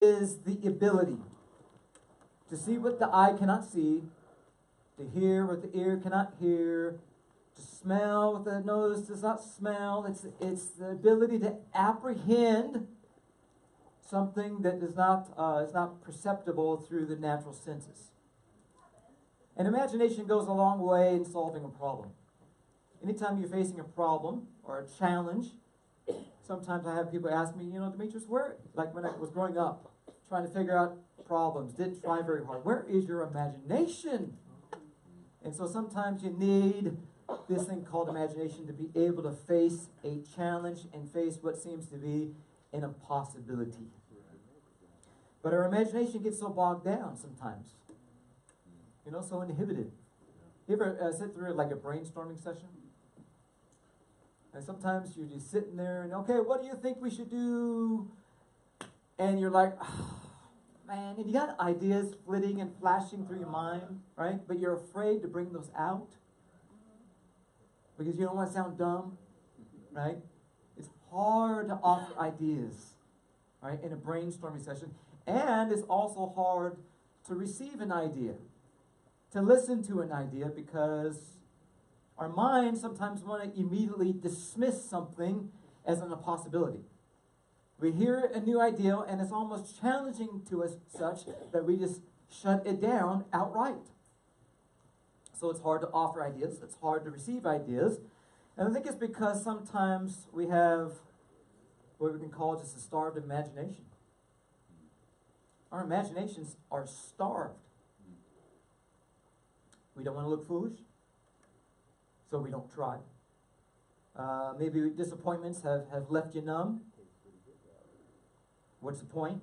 is the ability to see what the eye cannot see, to hear what the ear cannot hear, to smell what the nose does not smell. It's the ability to apprehend something that is not perceptible through the natural senses. And imagination goes a long way in solving a problem. Anytime you're facing a problem or a challenge, sometimes I have people ask me, Demetrius, like when I was growing up, trying to figure out problems, didn't try very hard, where is your imagination? And so sometimes you need this thing called imagination to be able to face a challenge and face what seems to be an impossibility. But our imagination gets so bogged down sometimes, so inhibited. You ever sit through like a brainstorming session? And sometimes you're just sitting there and, okay, what do you think we should do? And you're like, oh, man, and you got ideas flitting and flashing through your mind, right? But you're afraid to bring those out because you don't want to sound dumb, right? It's hard to offer ideas, right, in a brainstorming session. And it's also hard to receive an idea, to listen to an idea, because our minds sometimes want to immediately dismiss something as an impossibility. We hear a new idea, and it's almost challenging to us such that we just shut it down outright. So it's hard to offer ideas. It's hard to receive ideas. And I think it's because sometimes we have what we can call just a starved imagination. Our imaginations are starved. We don't want to look foolish, so we don't try. Maybe disappointments have left you numb. What's the point?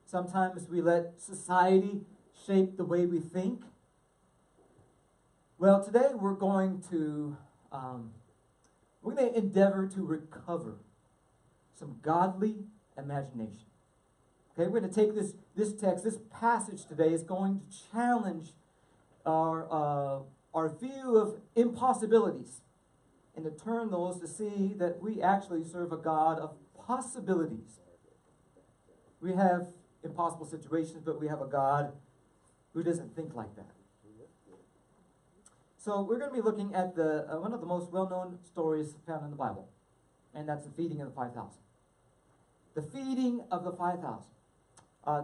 Sometimes we let society shape the way we think. Well, today we're going to endeavor to recover some godly imagination. Okay, we're going to take this text, this passage today is going to challenge our view of impossibilities and to turn those to see that we actually serve a God of possibilities. We have impossible situations, but we have a God who doesn't think like that. So we're going to be looking at one of the most well-known stories found in the Bible, and that's the feeding of the 5,000. The feeding of the 5,000.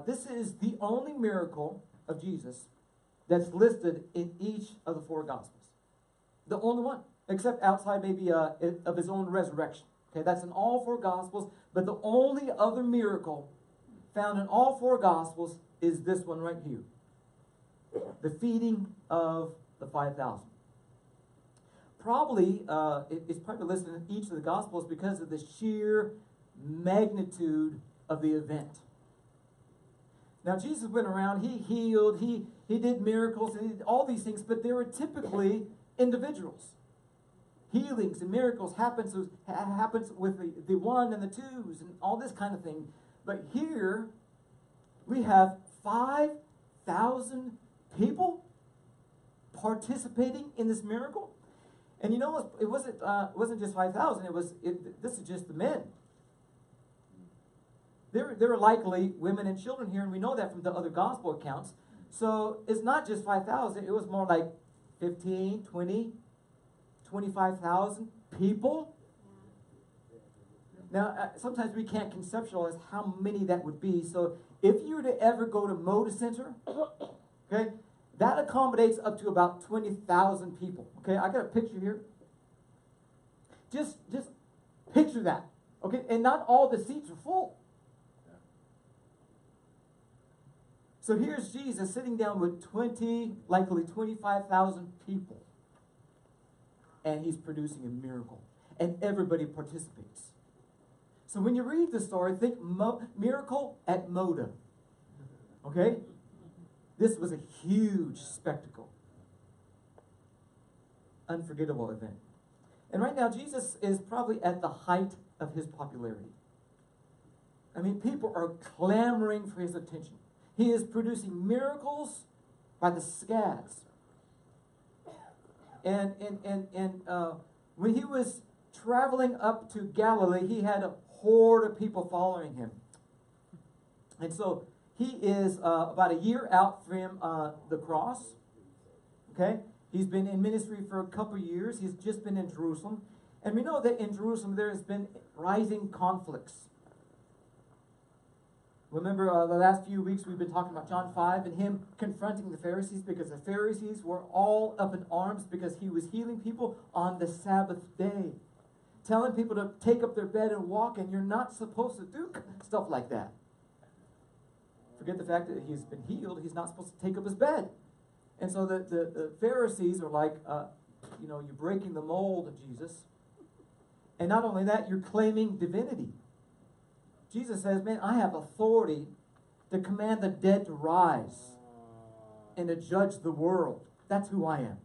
This is the only miracle of Jesus that's listed in each of the 4 Gospels. The only one, except outside maybe of his own resurrection. Okay, that's in all 4 Gospels, but the only other miracle found in all 4 Gospels is this one right here. The feeding of the 5,000. Probably, it's probably listed in each of the Gospels because of the sheer magnitude of the event. Now, Jesus went around, he healed, he did miracles, and he did all these things, but they were typically individuals. Healings and miracles happens with the 1 and the 2s and all this kind of thing. But here, we have 5,000 people participating in this miracle. And it wasn't just 5,000. This is just the men. There were likely women and children here, and we know that from the other gospel accounts. So it's not just 5,000. It was more like 15, 20, 25,000 people. Now, sometimes we can't conceptualize how many that would be. So if you were to ever go to Moda Center, okay, that accommodates up to about 20,000 people. Okay, I got a picture here. Just picture that. Okay, and not all the seats are full. So here's Jesus sitting down with likely 25,000 people. And he's producing a miracle. And everybody participates. So when you read the story, think miracle at Moda. Okay? This was a huge spectacle. Unforgettable event. And right now, Jesus is probably at the height of his popularity. I mean, people are clamoring for his attention. He is producing miracles by the scads. And when he was traveling up to Galilee, he had a horde of people following him. And so he is about a year out from the cross. Okay? He's been in ministry for a couple years. He's just been in Jerusalem. And we know that in Jerusalem there has been rising conflicts. Remember the last few weeks we've been talking about John 5 and him confronting the Pharisees because the Pharisees were all up in arms because he was healing people on the Sabbath day. Telling people to take up their bed and walk, and you're not supposed to do stuff like that. Forget the fact that he's been healed, he's not supposed to take up his bed. And so the Pharisees are like, you're breaking the mold of Jesus. And not only that, you're claiming divinity. Jesus says, man, I have authority to command the dead to rise and to judge the world. That's who I am.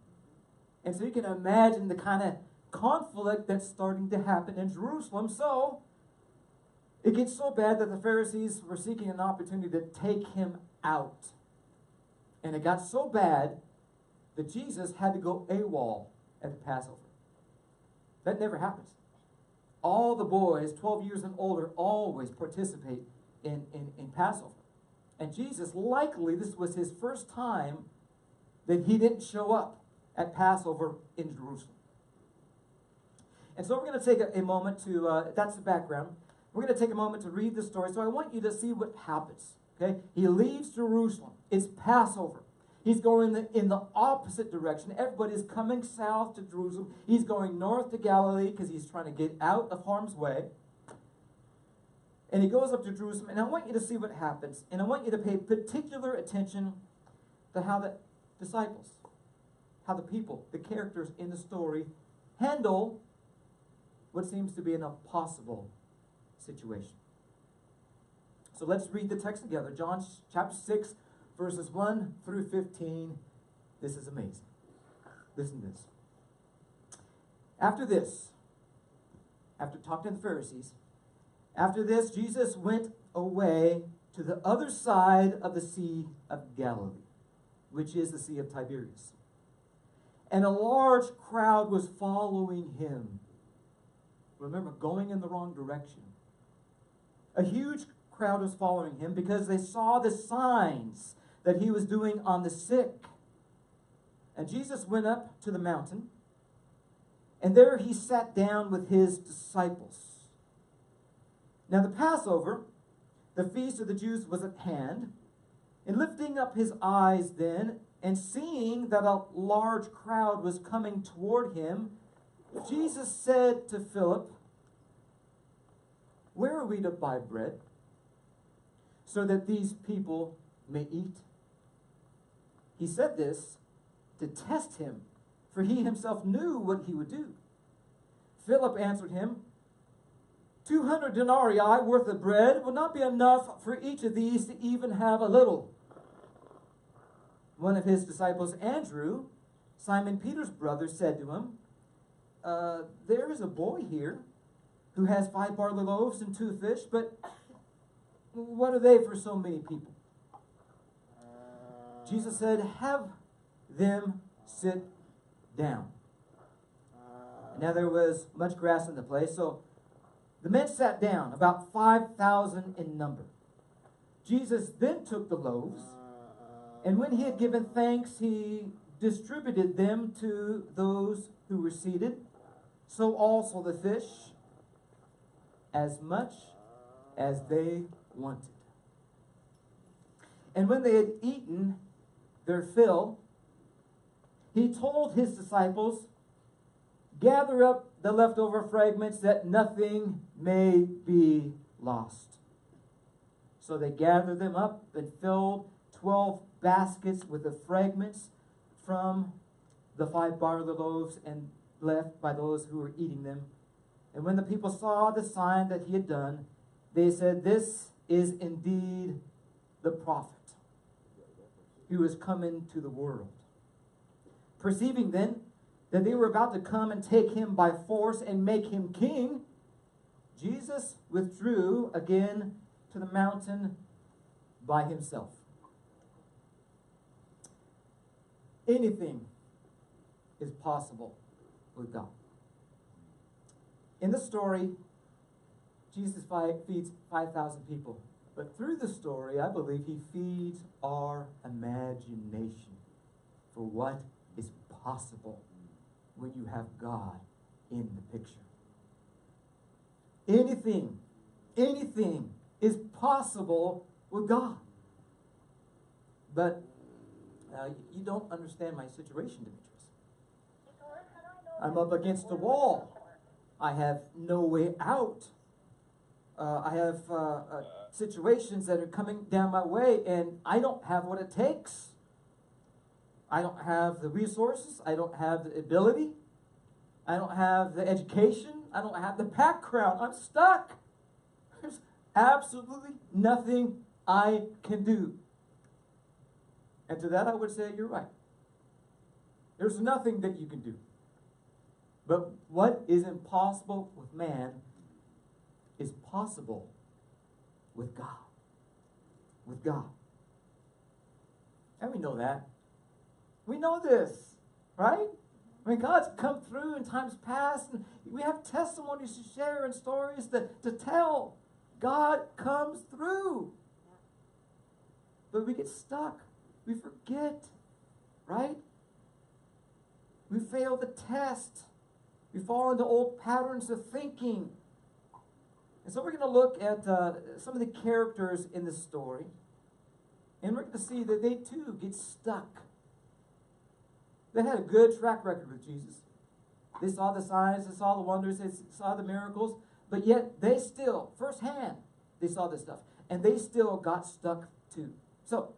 And so you can imagine the kind of conflict that's starting to happen in Jerusalem. So it gets so bad that the Pharisees were seeking an opportunity to take him out. And it got so bad that Jesus had to go AWOL at the Passover. That never happens. All the boys, 12 years and older, always participate in Passover. And Jesus, likely, this was his first time that he didn't show up at Passover in Jerusalem. And so we're going to take a moment to, that's the background. We're going to take a moment to read the story. So I want you to see what happens. Okay? He leaves Jerusalem. It's Passover. He's going in the opposite direction. Everybody's coming south to Jerusalem. He's going north to Galilee because he's trying to get out of harm's way. And he goes up to Jerusalem. And I want you to see what happens. And I want you to pay particular attention to how the disciples, how the people, the characters in the story handle what seems to be an impossible situation. So let's read the text together. John chapter 6, verses 1 through 15. This is amazing. Listen to this. After talking to the Pharisees, after this, Jesus went away to the other side of the Sea of Galilee, which is the Sea of Tiberias. And a large crowd was following him. Remember, going in the wrong direction. A huge crowd was following him because they saw the signs that he was doing on the sick. And Jesus went up to the mountain, and there he sat down with his disciples. Now the Passover, the feast of the Jews, was at hand. And lifting up his eyes then, and seeing that a large crowd was coming toward him, Jesus said to Philip, "Where are we to buy bread so that these people may eat?" He said this to test him, for he himself knew what he would do. Philip answered him, 200 denarii worth of bread will not be enough for each of these to even have a little. One of his disciples, Andrew, Simon Peter's brother, said to him, there is a boy here who has 5 barley loaves and 2 fish, but what are they for so many people? Jesus said, have them sit down. Now there was much grass in the place, so the men sat down, about 5,000 in number. Jesus then took the loaves, and when he had given thanks, he distributed them to those who were seated, so also the fish, as much as they wanted. And when they had eaten their fill, he told his disciples, gather up the leftover fragments that nothing may be lost. So they gathered them up and filled 12 baskets with the fragments from the 5 barley loaves and left by those who were eating them. And when the people saw the sign that he had done, they said, this is indeed the prophet who is come into the world. Perceiving then that they were about to come and take him by force and make him king, Jesus withdrew again to the mountain by himself. Anything is possible with God. In the story, Jesus feeds 5,000 people But through the story, I believe he feeds our imagination for what is possible when you have God in the picture. Anything is possible with God. But you don't understand my situation, Demetrius. I'm up against the wall. I have no way out. I have situations that are coming down my way, and I don't have what it takes. I don't have the resources. I don't have the ability. I don't have the education. I don't have the background. I'm stuck. There's absolutely nothing I can do. And to that I would say, you're right. There's nothing that you can do. But what is impossible with man is possible with God. With God. And we know that. We know this, right? I mean, God's come through in times past, and we have testimonies to share and stories to tell. God comes through. But we get stuck. We forget, right? We fail the test. We fall into old patterns of thinking. And so we're going to look at some of the characters in this story. And we're going to see that they too get stuck. They had a good track record with Jesus. They saw the signs, they saw the wonders, they saw the miracles, but yet they still, firsthand, they saw this stuff. And they still got stuck too. So,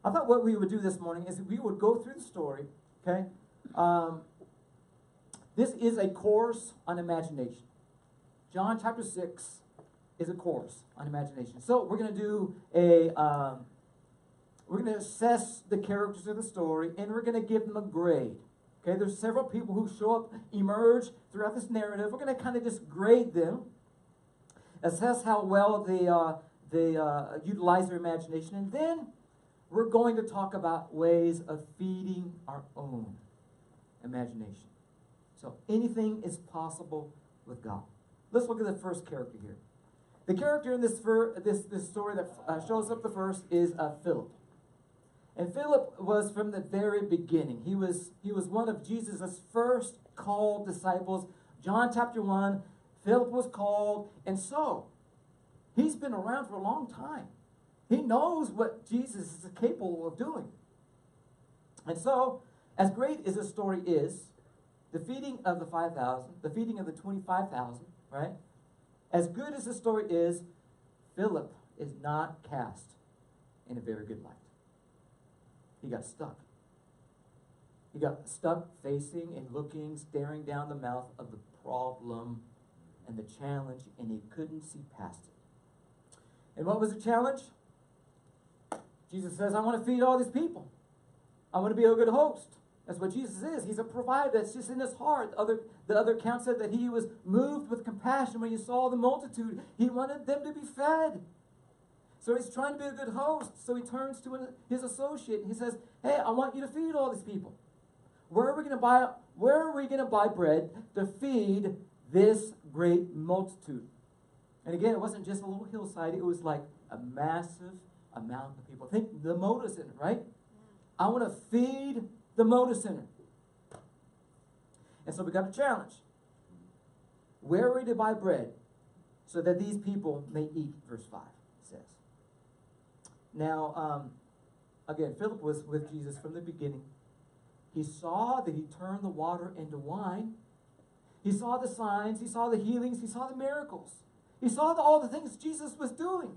I thought what we would do this morning is we would go through the story, okay? This is a course on imagination. John chapter 6 is a course on imagination. So, we're going to do we're going to assess the characters of the story, and we're going to give them a grade. Okay, there's several people who show up, emerge throughout this narrative. We're going to kind of just grade them, assess how well they utilize their imagination, and then we're going to talk about ways of feeding our own imagination. So anything is possible with God. Let's look at the first character here. The character in this story that shows up the first is Philip. And Philip was from the very beginning. He was one of Jesus' first called disciples. John chapter 1, Philip was called. And so, he's been around for a long time. He knows what Jesus is capable of doing. And so, as great as this story is, the feeding of the 5,000, the feeding of the 25,000, right? As good as the story is, Philip is not cast in a very good light. He got stuck. He got stuck facing and looking, staring down the mouth of the problem and the challenge, and he couldn't see past it. And what was the challenge? Jesus says, I want to feed all these people. I want to be a good host. That's what Jesus is. He's a provider. That's just in his heart. The other account said that he was moved with compassion when he saw the multitude. He wanted them to be fed. So he's trying to be a good host. So he turns to his associate and he says, hey, I want you to feed all these people. Where are we going to buy bread to feed this great multitude? And again, it wasn't just a little hillside. It was like a massive amount of people. Think the Moda Center, right? I want to feed the Moda Center. And so we got a challenge. Where are we to buy bread so that these people may eat? Verse 5 says. Now, again, Philip was with Jesus from the beginning. He saw that he turned the water into wine. He saw the signs. He saw the healings. He saw the miracles. He saw all the things Jesus was doing.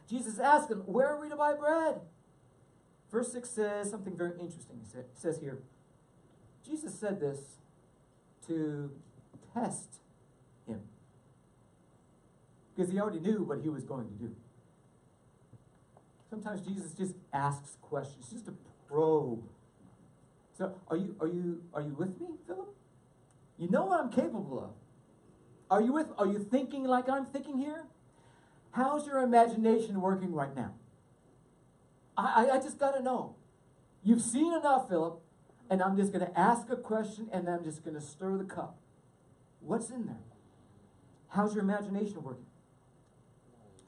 Jesus asked him, where are we to buy bread? Verse 6 says something very interesting. It says here, Jesus said this to test him. Because he already knew what he was going to do. Sometimes Jesus just asks questions, just to probe. So, are you with me, Philip? You know what I'm capable of. Are you thinking like I'm thinking here? How's your imagination working right now? I just got to know. You've seen enough, Philip, and I'm just going to ask a question, and I'm just going to stir the cup. What's in there? How's your imagination working?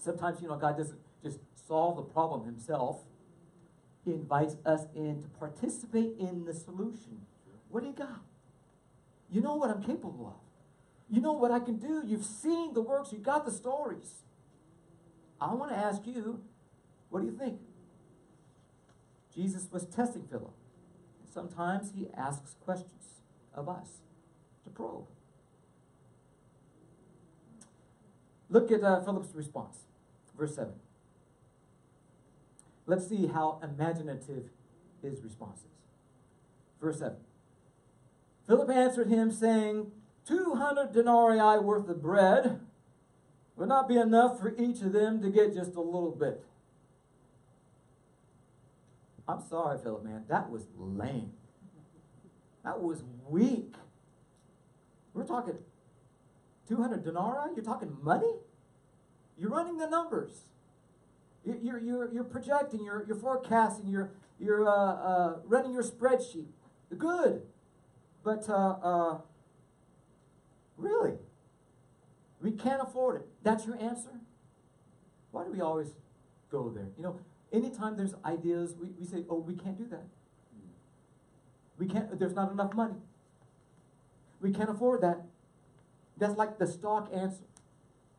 Sometimes, God doesn't just solve the problem himself. He invites us in to participate in the solution. What do you got? You know what I'm capable of. You know what I can do. You've seen the works. You got the stories. I want to ask you, what do you think? Jesus was testing Philip. Sometimes he asks questions of us to probe. Look at Philip's response. Verse 7. Let's see how imaginative his response is. Verse 7. Philip answered him, saying, 200 denarii worth of bread would not be enough for each of them to get just a little bit. I'm sorry, Philip, man. That was lame. That was weak. We're talking 200 denarii? You're talking money? You're running the numbers. You're projecting, you're forecasting, you're running your spreadsheet. Good. But really? We can't afford it. That's your answer? Why do we always go there? Anytime there's ideas, we say, oh, we can't do that. We can't, there's not enough money. We can't afford that. That's like the stock answer.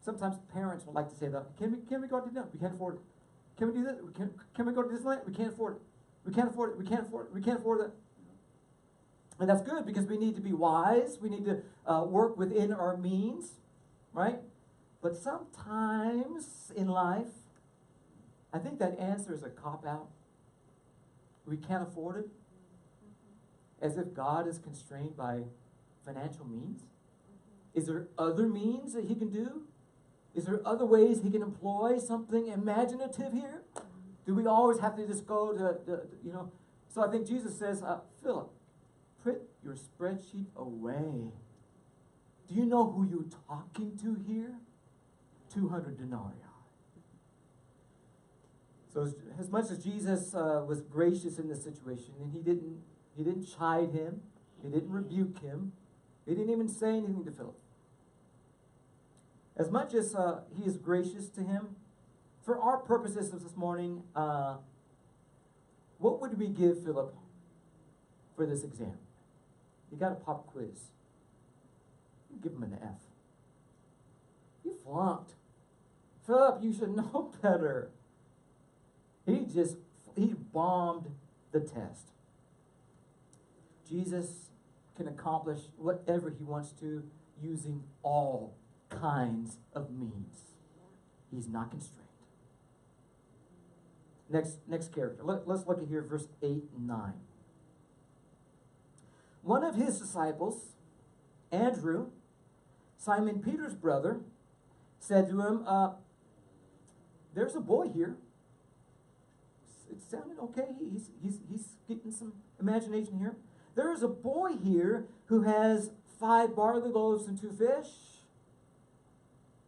Sometimes parents would like to say that. Can we go to dinner? We can't afford it. Can we do this? Can we go to Disneyland? We can't afford it. We can't afford it. We can't afford it. We can't afford it. And that's good because we need to be wise. We need to work within our means, right? But sometimes in life, I think that answer is a cop-out. We can't afford it. As if God is constrained by financial means. Is there other means that he can do? Is there other ways he can employ something imaginative here? Do we always have to just go to So I think Jesus says, Philip, put your spreadsheet away. Do you know who you're talking to here? 200 denarii. So as much as Jesus was gracious in this situation, and he didn't chide him, he didn't rebuke him, he didn't even say anything to Philip. As much as he is gracious to him, for our purposes this morning, what would we give Philip for this exam? You got a pop quiz. You give him an F. You flunked. Philip, you should know better. He bombed the test. Jesus can accomplish whatever he wants to using all kinds of means. He's not constrained. Next character. Let's look at here, verse 8 and 9. One of his disciples, Andrew, Simon Peter's brother, said to him, there's a boy here. It sounded okay. He's getting some imagination here. There is a boy here who has 5 barley loaves and 2 fish.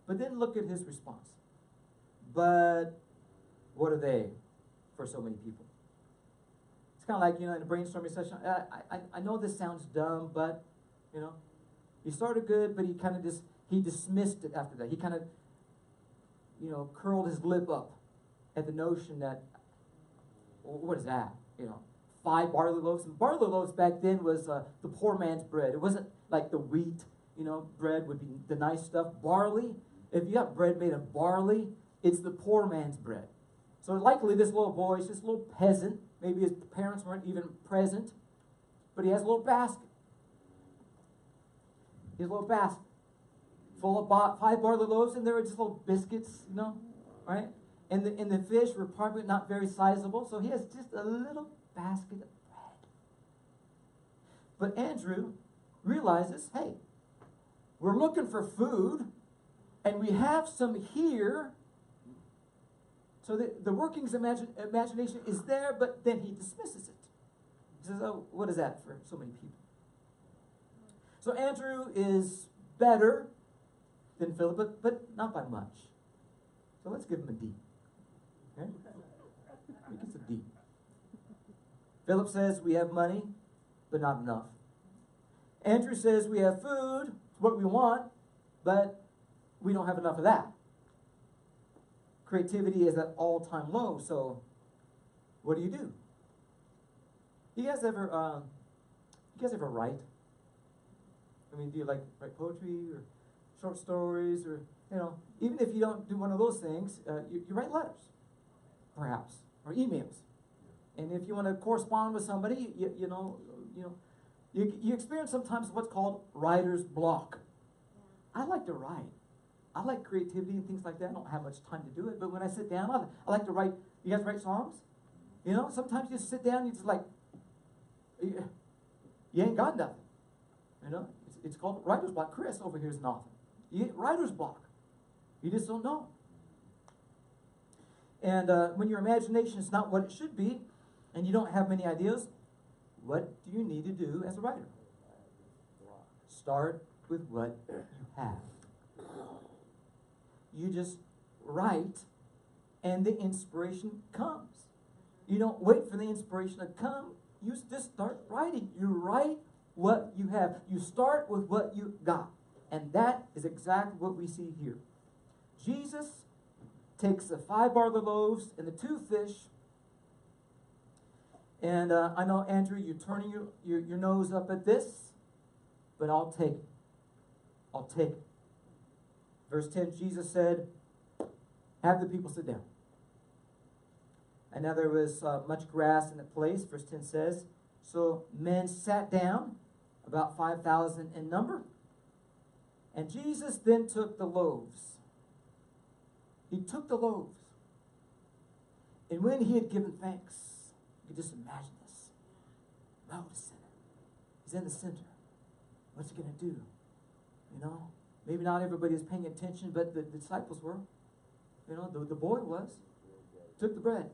But then look at his response. But what are they for so many people? It's kind of like, in a brainstorming session, I know this sounds dumb, but, he started good, but he dismissed it after that. He kind of, curled his lip up at the notion that, well, what is that? 5 barley loaves. And barley loaves back then was the poor man's bread. It wasn't like the wheat, bread would be the nice stuff. Barley, if you got bread made of barley, it's the poor man's bread. So likely this little boy is just a little peasant. Maybe his parents weren't even present. But he has a little basket. He has a little basket full of 5 barley loaves, and there were just little biscuits, right? And the fish were probably not very sizable, so he has just a little basket of bread. But Andrew realizes, hey, we're looking for food, and we have some here. So the workings of imagination is there, but then he dismisses it. He says, oh, what is that for so many people? So Andrew is better than Philip, but not by much. So let's give him a D. Okay? He gets a D. Philip says we have money, but not enough. Andrew says we have food, it's what we want, but we don't have enough of that. Creativity is at all-time low. So, what do? You guys ever write? I mean, do you like write poetry or short stories, or even if you don't do one of those things, you write letters, perhaps, or emails. And if you want to correspond with somebody, you experience sometimes what's called writer's block. I like to write. I like creativity and things like that. I don't have much time to do it, but when I sit down, I like to write. You guys write songs? Sometimes you just sit down and you just like, you ain't got nothing. It's called writer's block. Chris over here is an author. You get writer's block. You just don't know. And when your imagination is not what it should be, and you don't have many ideas, what do you need to do as a writer? Start with what you have. You just write, and the inspiration comes. You don't wait for the inspiration to come. You just start writing. You write what you have. You start with what you got. And that is exactly what we see here. Jesus takes the 5 barley loaves and the 2 fish. And I know, Andrew, you're turning your nose up at this, but I'll take it. I'll take it. Verse 10, Jesus said, have the people sit down. And now there was much grass in the place. Verse 10 says, so men sat down, about 5,000 in number. And Jesus then took the loaves. He took the loaves. And when he had given thanks, you can just imagine this. Notice it. He's in the center. What's he going to do? Maybe not everybody is paying attention, but the disciples were. The boy was. Took the bread.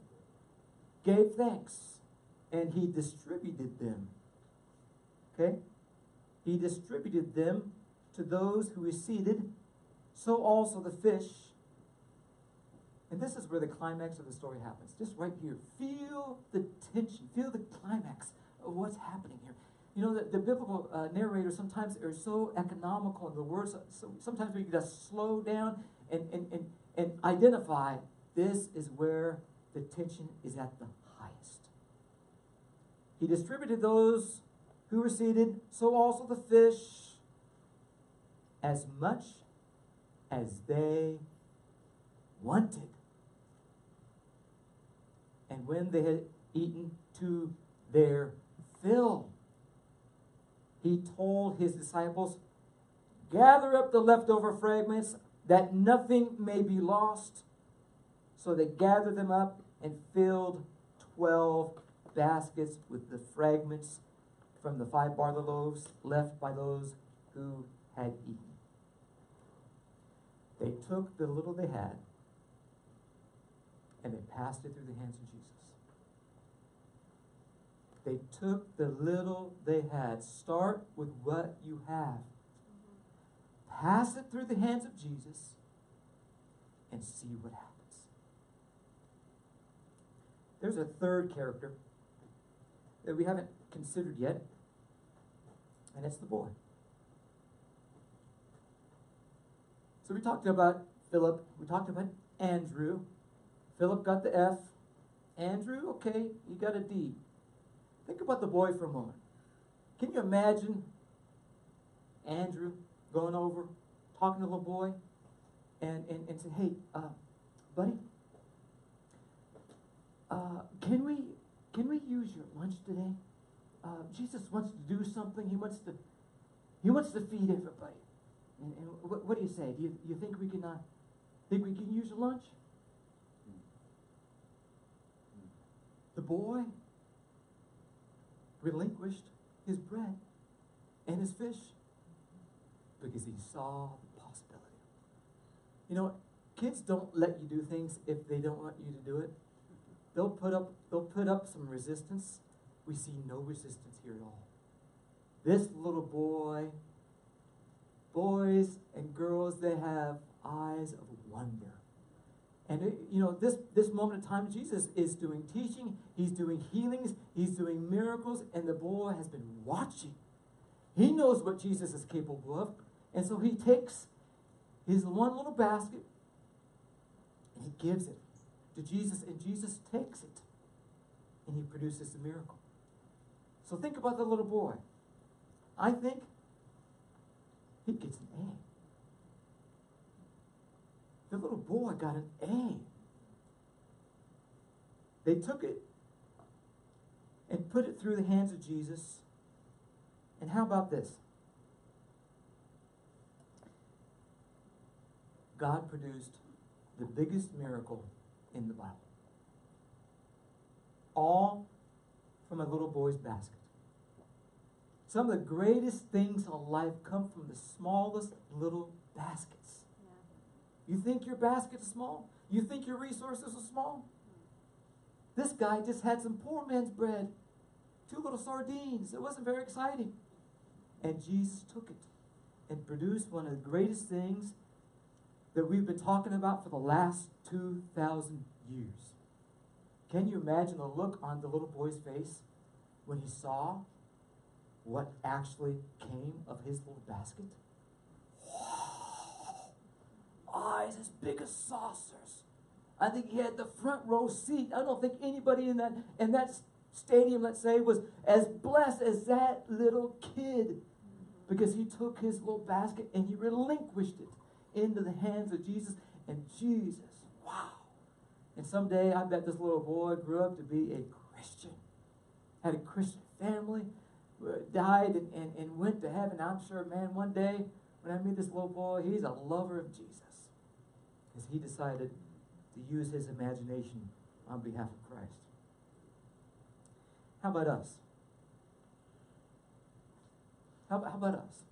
Gave thanks. And he distributed them. Okay? He distributed them to those who were seated. So also the fish. And this is where the climax of the story happens. Just right here. Feel the tension. Feel the climax of what's happening here. The biblical narrators sometimes are so economical in the words. So sometimes we just slow down and identify this is where the tension is at the highest. He distributed those who were seated, so also the fish, as much as they wanted. And when they had eaten to their fill, he told his disciples, gather up the leftover fragments that nothing may be lost. So they gathered them up and filled 12 baskets with the fragments from the 5 barley loaves left by those who had eaten. They took the little they had and they passed it through the hands of Jesus. They took the little they had. Start with what you have. Pass it through the hands of Jesus and see what happens. There's a third character that we haven't considered yet, and it's the boy. So we talked about Philip. We talked about Andrew. Philip got the F. Andrew, okay, you got a D. Think about the boy for a moment. Can you imagine Andrew going over, talking to the little boy, and say, hey, buddy, can we use your lunch today? Jesus wants to do something. He wants to feed everybody. And what do you say? Do you think we can use your lunch? The boy relinquished his bread and his fish because he saw the possibility. Kids don't let you do things if they don't want you to do it. They'll put up some resistance. We see no resistance here at all. This little boy, boys and girls, they have eyes of wonder. And this moment in time, Jesus is doing teaching, he's doing healings, he's doing miracles, and the boy has been watching. He knows what Jesus is capable of. And so he takes his one little basket, And he gives it to Jesus, and Jesus takes it, and he produces a miracle. So think about the little boy. I think he gets an A. The little boy got an A. They took it and put it through the hands of Jesus. And how about this? God produced the biggest miracle in the Bible. All from a little boy's basket. Some of the greatest things in life come from the smallest little baskets. Yeah. You think your basket is small? You think your resources are small? This guy just had some poor man's bread, 2 little sardines. It wasn't very exciting. And Jesus took it and produced one of the greatest things that we've been talking about for the last 2,000 years. Can you imagine the look on the little boy's face when he saw what actually came of his little basket? Wow. Eyes as big as saucers. I think he had the front row seat. I don't think anybody in that stadium, let's say, was as blessed as that little kid, because he took his little basket and he relinquished it into the hands of Jesus. And Jesus, wow. And someday I bet this little boy grew up to be a Christian, had a Christian family, died and went to heaven. I'm sure, man, one day when I meet this little boy, he's a lover of Jesus, because he decided to use his imagination on behalf of Christ. How about us? How about us?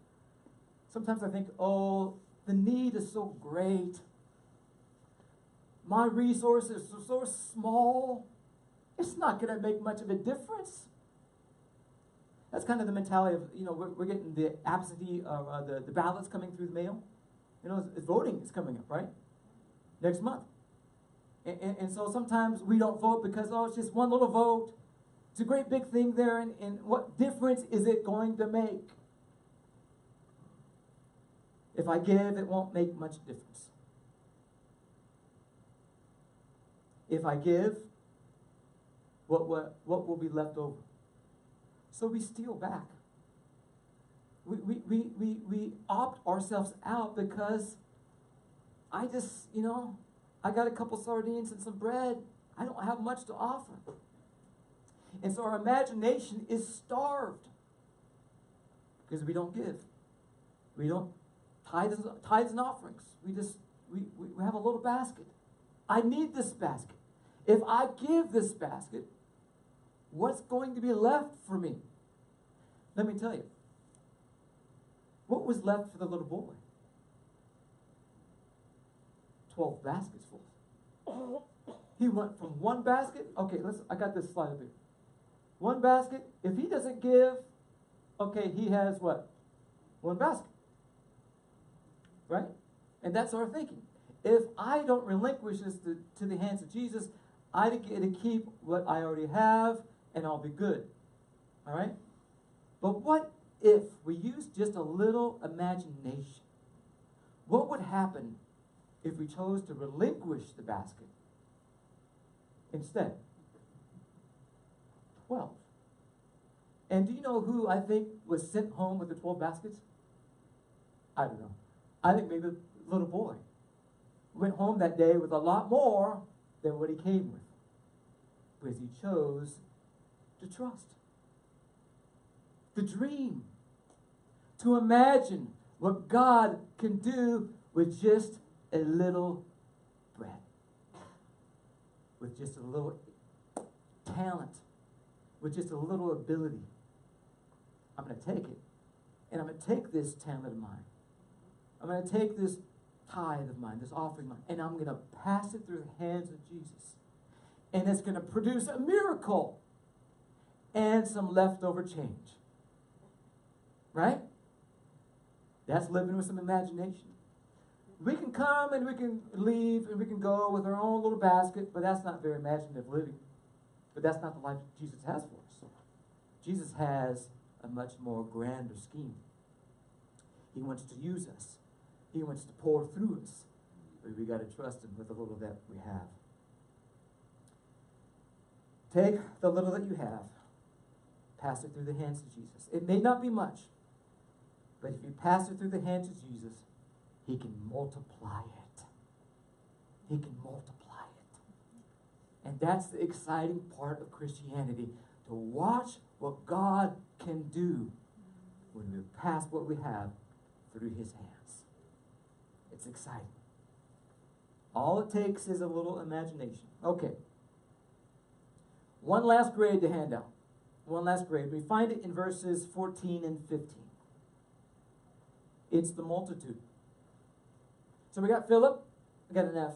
Sometimes I think, oh, the need is so great. My resources are so small. It's not going to make much of a difference. That's kind of the mentality of, we're getting the absentee, the ballots coming through the mail. Voting is coming up, right? Next month. And so sometimes we don't vote because, it's just one little vote. It's a great big thing there, and what difference is it going to make? If I give, it won't make much difference. If I give, what will be left over? So we steal back. We opt ourselves out because I just, I got a couple sardines and some bread. I don't have much to offer. And so our imagination is starved because we don't give. We don't tithes and offerings. We have a little basket. I need this basket. If I give this basket, what's going to be left for me? Let me tell you. What was left for the little boy? 12 baskets full. He went from one basket. Okay, I got this slide up here. One basket. If he doesn't give, okay, he has what? One basket. Right? And that's our thinking. If I don't relinquish this to the hands of Jesus, I get to keep what I already have, and I'll be good. All right? But what if we use just a little imagination? What would happen if we chose to relinquish the basket instead? 12. And do you know who I think was sent home with the 12 baskets? I don't know. I think maybe the little boy went home that day with a lot more than what he came with, because he chose to trust. To dream. To imagine what God can do with just a little bread. With just a little talent. With just a little ability. I'm going to take it. And I'm going to take this talent of mine. I'm going to take this tithe of mine, this offering of mine, and I'm going to pass it through the hands of Jesus. And it's going to produce a miracle and some leftover change. Right? That's living with some imagination. We can come and we can leave and we can go with our own little basket, but that's not very imaginative living. But that's not the life Jesus has for us. Jesus has a much more grander scheme. He wants to use us. He wants to pour through us. but we got to trust him with the little that we have. Take the little that you have, pass it through the hands of Jesus. It may not be much, but if you pass it through the hands of Jesus, he can multiply it. He can multiply it. And that's the exciting part of Christianity, to watch what God can do when we pass what we have through his hands. It's exciting. All it takes is a little imagination. Okay. One last grade to hand out. One last grade. We find it in verses 14 and 15. It's the multitude. So we got Philip, we got an F.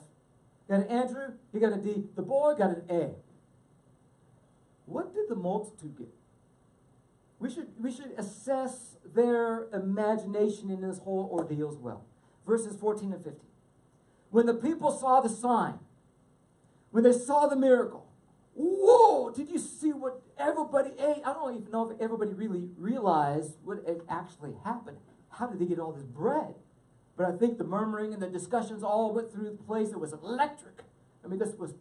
We got an Andrew, he got a D. The boy got an A. What did the multitude get? We should assess their imagination in this whole ordeal as well. Verses 14 and 15. When the people saw the sign, when they saw the miracle, whoa, did you see what everybody ate? I don't even know if everybody really realized what actually happened. How did they get all this bread? But I think the murmuring and the discussions all went through the place. It was electric. I mean, this was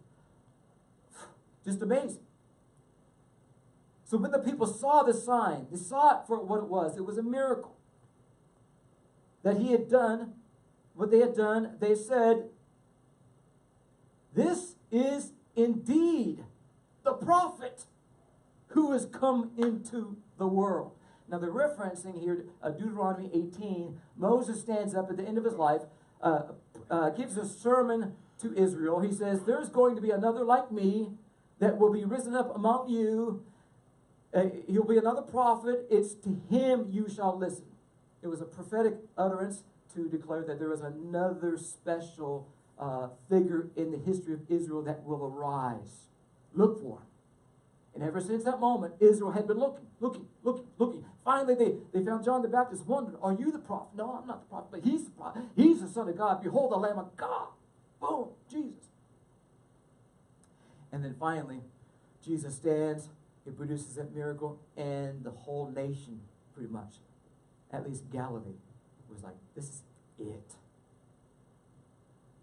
just amazing. So when the people saw the sign, they saw it for what it was. It was a miracle that he had done. What they had done, they said, "This is indeed the prophet who has come into the world." Now they're referencing here Deuteronomy 18. Moses stands up at the end of his life, gives a sermon to Israel. He says, "There's going to be another like me that will be risen up among you. He'll be another prophet. It's to him you shall listen." It was a prophetic utterance to declare that there was another special figure in the history of Israel that will arise. Look for him. And ever since that moment, Israel had been looking. Finally, they found John the Baptist, wondered, "Are you the prophet?" "No, I'm not the prophet, but he's the prophet. He's the Son of God. Behold, the Lamb of God." Boom, Jesus. And then finally, Jesus stands, he produces that miracle, and the whole nation, pretty much, at least Galilee, was like, this is it.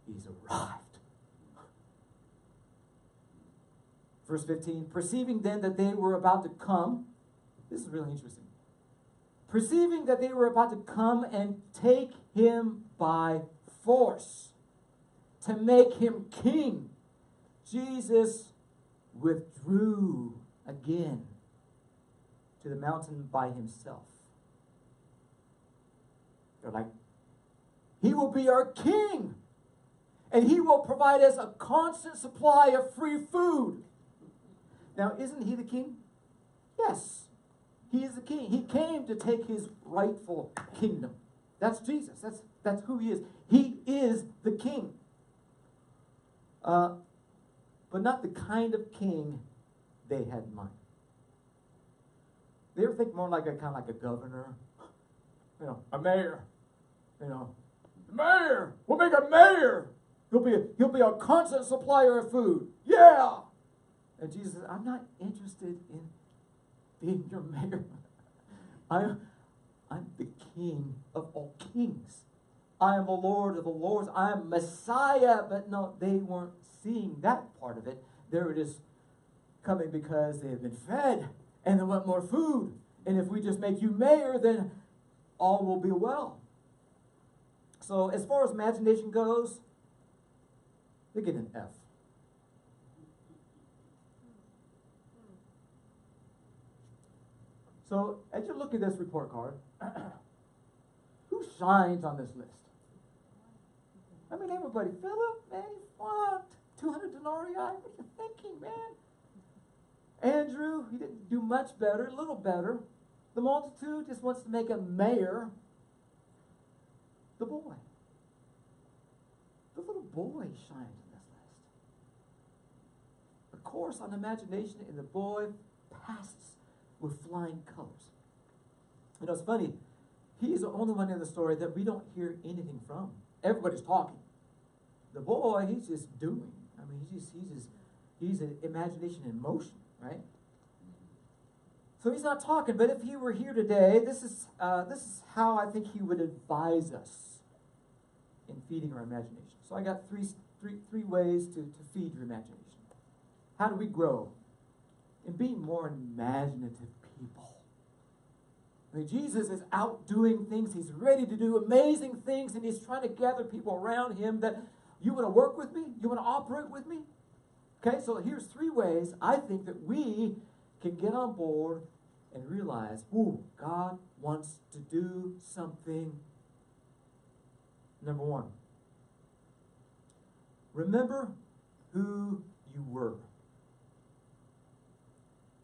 He's arrived. Verse 15, perceiving then that they were about to come, this is really interesting. Perceiving that they were about to come and take him by force, to make him king, Jesus withdrew again to the mountain by himself. They're like, he will be our king, and he will provide us a constant supply of free food. Now, isn't he the king? Yes, he is the king. He came to take his rightful kingdom. That's Jesus. That's who he is. He is the king. But not the kind of king they had in mind. They ever think more like a kind of like a governor? You know, a mayor. You know, the mayor. We'll make a mayor. He'll be a constant supplier of food. Yeah. And Jesus said, "I'm not interested in being your mayor. I'm the King of all kings. I am the Lord of the lords. I am Messiah." But no, they weren't seeing that part of it. They were just coming because they had been fed and they want more food. And if we just make you mayor, then all will be well. So as far as imagination goes, they get an F. So as you look at this report card, who shines on this list? I mean, everybody. Philip, man, he flunked. 200 denarii. What are you thinking, man? Andrew, he didn't do much better, a little better. The multitude just wants to make a mayor. The boy. The little boy shines in this list. The course on imagination in the boy passes with flying colors. You know, it's funny. He's the only one in the story that we don't hear anything from. Everybody's talking. The boy, he's just doing. I mean, he's an imagination in motion, right? So he's not talking. But if he were here today, this is how I think he would advise us in feeding our imaginations. So I got three ways to feed your imagination. How do we grow in being more imaginative people? I mean, Jesus is out doing things. He's ready to do amazing things, and he's trying to gather people around him that you want to work with me? You want to operate with me? Okay, so here's 3 ways I think that we can get on board and realize, ooh, God wants to do something. Number 1, remember who you were.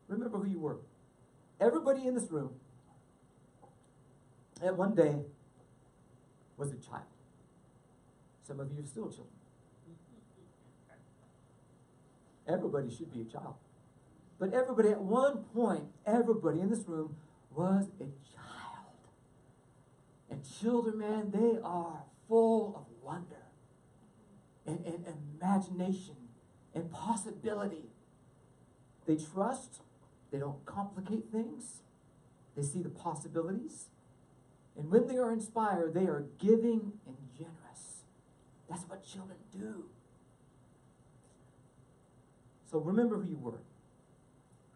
Remember who you were. Everybody in this room at one day was a child. Some of you are still children. Everybody should be a child. But everybody, at one point, everybody in this room was a child. And children, man, they are full of wonder and imagination and possibility. They trust. They don't complicate things. They see the possibilities. And when they are inspired, they are giving and generous. That's what children do. So remember who you were.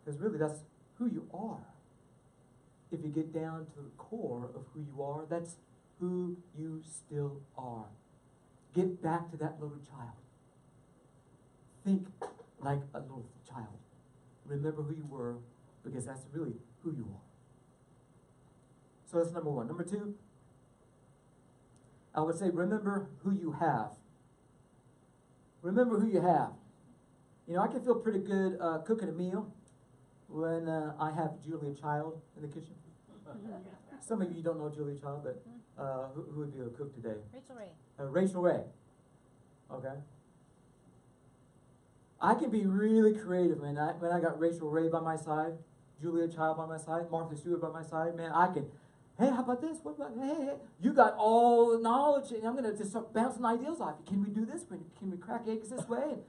Because really, that's who you are. If you get down to the core of who you are, that's who you still are. Get back to that little child. Think like a little child. Remember who you were, because that's really who you are. So that's number 1. Number 2, I would say remember who you have. Remember who you have. You know, I can feel pretty good cooking a meal when I have Julia Child in the kitchen. Some of you don't know Julia Child, but who would be a cook today? Rachel Ray. Rachel Ray. Okay. I can be really creative, man. When I got Rachel Ray by my side, Julia Child by my side, Martha Stewart by my side, man, I can, hey, how about this? What about, hey, you got all the knowledge, and I'm going to just start bouncing ideas off you. Can we do this? Can we crack eggs this way? And,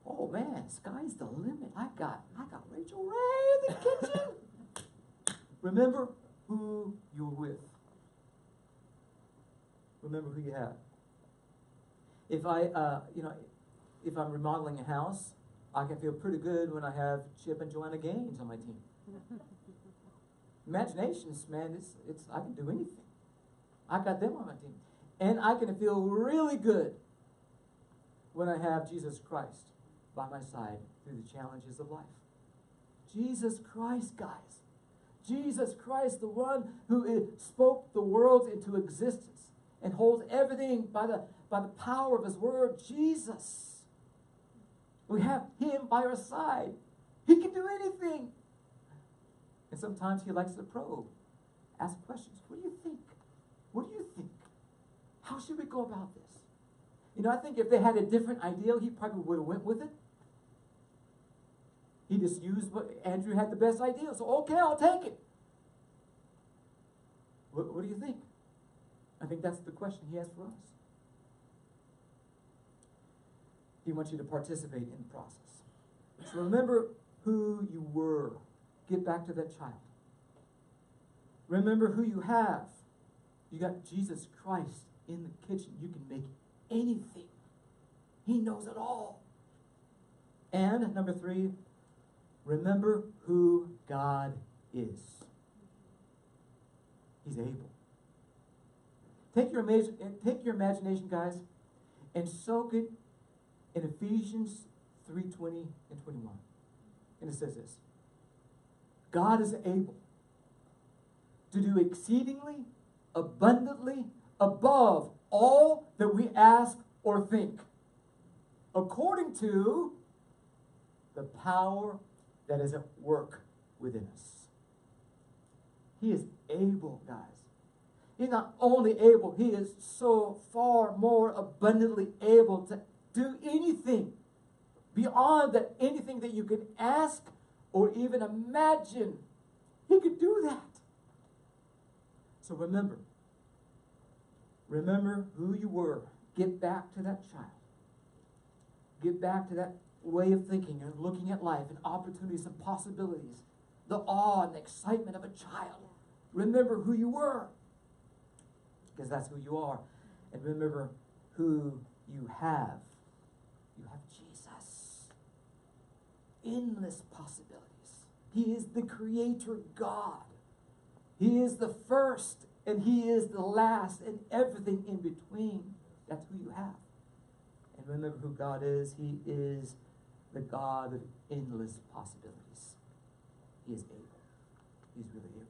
oh, man, sky's the limit. I got Rachel Ray in the kitchen. Remember who you're with. Remember who you have. If if I'm remodeling a house, I can feel pretty good when I have Chip and Joanna Gaines on my team. Imaginations, man, it's I can do anything. I got them on my team. And I can feel really good when I have Jesus Christ by my side through the challenges of life. Jesus Christ, guys. Jesus Christ, the one who spoke the world into existence and holds everything by the power of his word. Jesus. We have him by our side. He can do anything. And sometimes he likes to probe, ask questions. What do you think? What do you think? How should we go about this? You know, I think if they had a different ideal, he probably would have went with it. He just used what Andrew had the best idea. So, okay, I'll take it. What do you think? I think that's the question he has for us. He wants you to participate in the process. So remember who you were. Get back to that child. Remember who you have. You got Jesus Christ in the kitchen. You can make anything. He knows it all. And number 3, remember who God is. He's able. Take your imagination, guys, and soak it in Ephesians 3:20 and 21. And it says this. God is able to do exceedingly, abundantly, above all that we ask or think, according to the power that is at work within us. He is able, guys. He's not only able, he is so far more abundantly able to do anything beyond that, anything that you could ask or even imagine. He could do that. So remember who you were. Get back to that child. Get back to that way of thinking and looking at life and opportunities and possibilities. The awe and the excitement of a child. Remember who you were, because that's who you are. And remember who you have Jesus. Endless possibilities. He is the Creator God. He is the first and He is the last and everything in between. That's who you have. And remember who God is. He is the God of endless possibilities. He is able. He's really able.